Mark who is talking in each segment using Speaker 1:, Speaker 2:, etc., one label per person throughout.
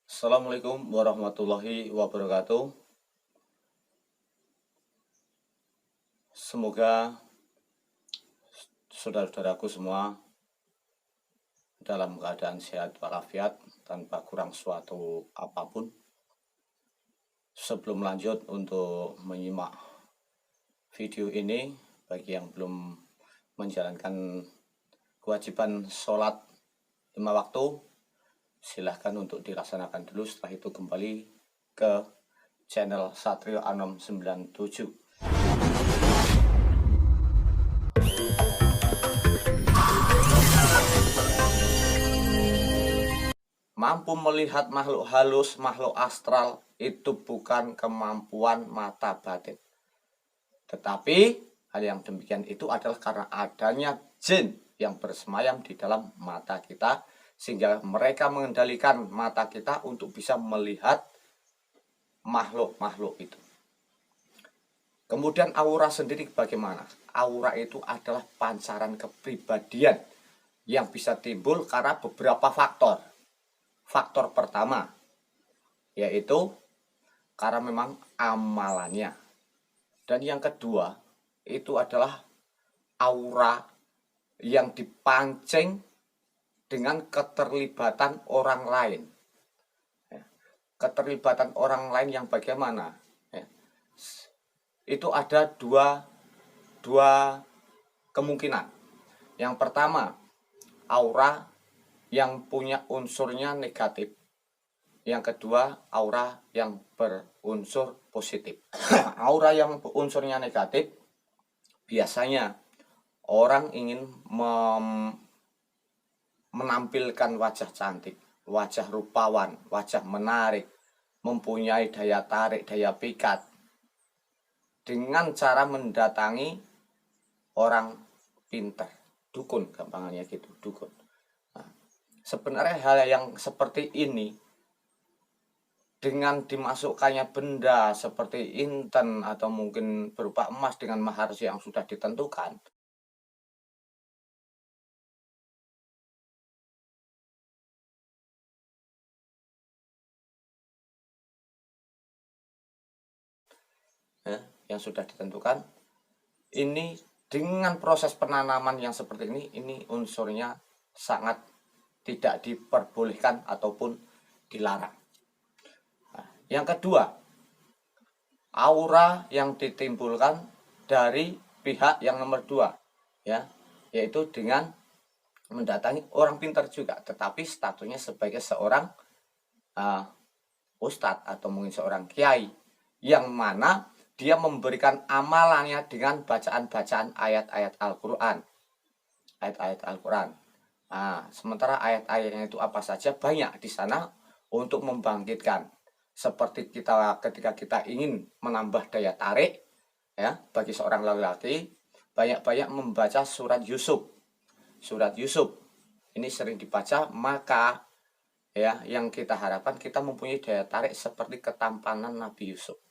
Speaker 1: Assalamualaikum warahmatullahi wabarakatuh. Semoga saudara-saudaraku semua dalam keadaan sehat walafiat tanpa kurang suatu apapun. Sebelum lanjut untuk menyimak video ini, bagi yang belum menjalankan kewajiban sholat 5 waktu, silahkan untuk dilaksanakan dulu. Setelah itu kembali ke channel Satrio Anom 97. Mampu melihat makhluk halus, makhluk astral itu bukan kemampuan mata batin. Tetapi hal yang demikian itu adalah karena adanya jin yang bersemayam di dalam mata kita, sehingga mereka mengendalikan mata kita untuk bisa melihat makhluk-makhluk itu. Kemudian aura sendiri bagaimana? Aura itu adalah pancaran kepribadian yang bisa timbul karena beberapa faktor. Faktor pertama yaitu karena memang amalannya. Dan yang kedua itu adalah aura yang dipancing dengan keterlibatan orang lain. Keterlibatan orang lain yang bagaimana? Itu ada dua kemungkinan. Yang pertama, aura yang punya unsurnya negatif. Yang kedua, aura yang berunsur positif. Aura yang unsurnya negatif, biasanya orang ingin menampilkan wajah cantik, wajah rupawan, wajah menarik, mempunyai daya tarik, daya pikat, dengan cara mendatangi orang pintar, dukun, gampangannya gitu, dukun. Nah, sebenarnya hal yang seperti ini dengan dimasukkannya benda seperti inten atau mungkin berupa emas dengan mahar yang sudah ditentukan, yang sudah ditentukan, ini dengan proses penanaman yang seperti ini unsurnya sangat tidak diperbolehkan ataupun dilarang. Nah, yang kedua, aura yang ditimbulkan dari pihak yang nomor 2, ya, yaitu dengan mendatangi orang pintar juga, tetapi statusnya sebagai seorang ustadz atau mungkin seorang kiai, yang mana dia memberikan amalannya dengan bacaan-bacaan ayat-ayat Al-Quran. Ayat-ayat Al-Quran. Nah, sementara ayat-ayatnya itu apa saja? Banyak di sana untuk membangkitkan. Seperti kita ketika kita ingin menambah daya tarik, ya, bagi seorang laki-laki, banyak-banyak membaca surat Yusuf. Surat Yusuf ini sering dibaca, maka ya yang kita harapkan kita mempunyai daya tarik seperti ketampanan Nabi Yusuf.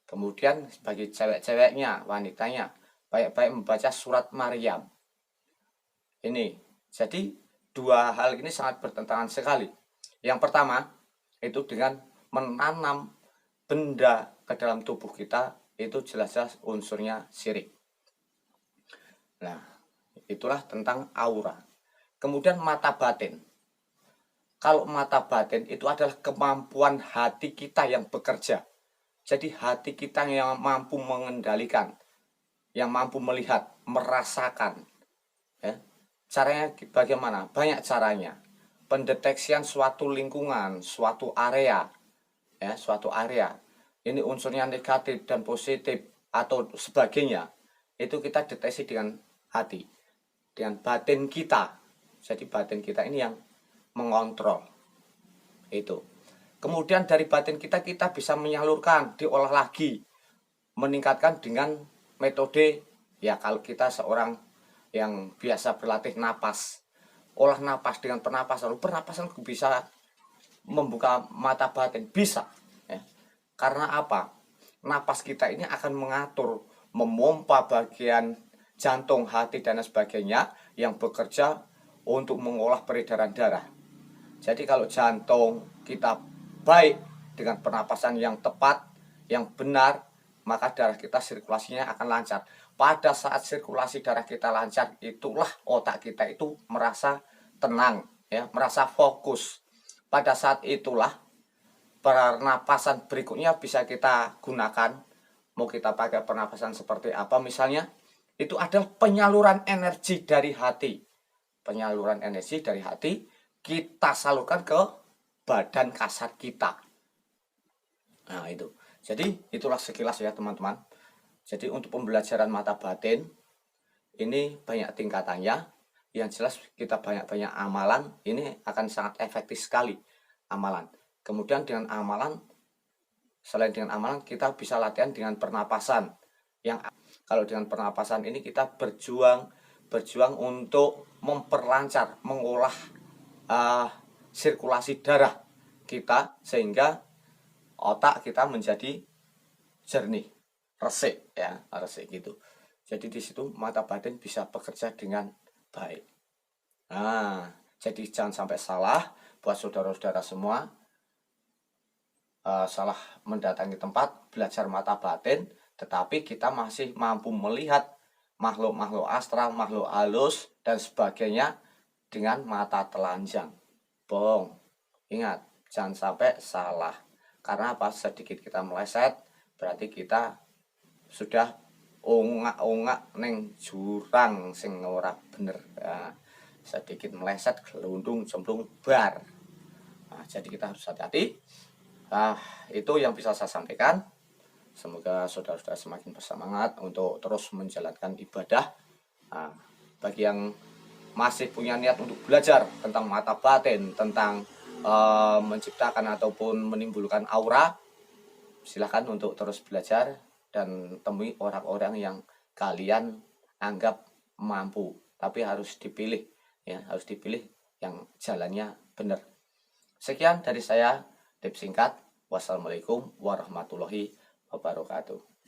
Speaker 1: Kemudian bagi cewek-ceweknya, wanitanya, baik-baik membaca surat Maryam. Ini, jadi dua hal ini sangat bertentangan sekali. Yang pertama, itu dengan menanam benda ke dalam tubuh kita, itu jelas-jelas unsurnya syirik. Nah, itulah tentang aura. Kemudian mata batin. Kalau mata batin itu adalah kemampuan hati kita yang bekerja. Jadi hati kita yang mampu mengendalikan, yang mampu melihat, merasakan. Ya. Caranya bagaimana? Banyak caranya. Pendeteksian suatu lingkungan, suatu area, ya, suatu area. Ini unsurnya negatif dan positif atau sebagainya. Itu kita deteksi dengan hati, dengan batin kita. Jadi batin kita ini yang mengontrol itu. Kemudian dari batin kita bisa menyalurkan, diolah lagi, meningkatkan dengan metode, ya kalau kita seorang yang biasa berlatih napas, olah napas dengan pernapasan, pernapasan bisa membuka mata batin, bisa, ya. Karena apa? Napas kita ini akan mengatur, memompa bagian jantung, hati dan sebagainya yang bekerja untuk mengolah peredaran darah. Jadi kalau jantung kita baik, dengan pernapasan yang tepat, yang benar, maka darah kita sirkulasinya akan lancar. Pada saat sirkulasi darah kita lancar, itulah otak kita itu merasa tenang, ya, merasa fokus. Pada saat itulah pernapasan berikutnya bisa kita gunakan. Mau kita pakai pernapasan seperti apa misalnya, itu adalah penyaluran energi dari hati. Penyaluran energi dari hati kita salurkan ke badan kasar kita. Nah itu. Jadi itulah sekilas ya teman-teman. Jadi untuk pembelajaran mata batin ini banyak tingkatannya. Yang jelas kita banyak-banyak amalan, ini akan sangat efektif sekali amalan. Kemudian dengan amalan, selain dengan amalan, kita bisa latihan dengan pernapasan. Yang kalau dengan pernapasan ini kita berjuang untuk memperlancar, mengolah sirkulasi darah kita sehingga otak kita menjadi jernih, resik ya, resik gitu. Jadi di situ mata batin bisa bekerja dengan baik. Nah, jadi jangan sampai salah buat saudara-saudara semua. Salah mendatangi tempat belajar mata batin, tetapi kita masih mampu melihat makhluk-makhluk astral, makhluk halus dan sebagainya dengan mata telanjang. Bohong. Ingat, jangan sampai salah. Karena apa? Sedikit kita meleset, berarti kita sudah ongak-ongak neng jurang sing ora bener. Ya, sedikit meleset, gelundung, cemplung, bar. Nah, jadi kita harus hati-hati. Itu yang bisa saya sampaikan. Semoga saudara-saudara semakin bersemangat untuk terus menjalankan ibadah. Nah, bagi yang masih punya niat untuk belajar tentang mata batin, tentang menciptakan ataupun menimbulkan aura, silahkan untuk terus belajar dan temui orang-orang yang kalian anggap mampu. Tapi harus dipilih, ya, harus dipilih yang jalannya benar. Sekian dari saya, tips singkat. Wassalamualaikum warahmatullahi wabarakatuh.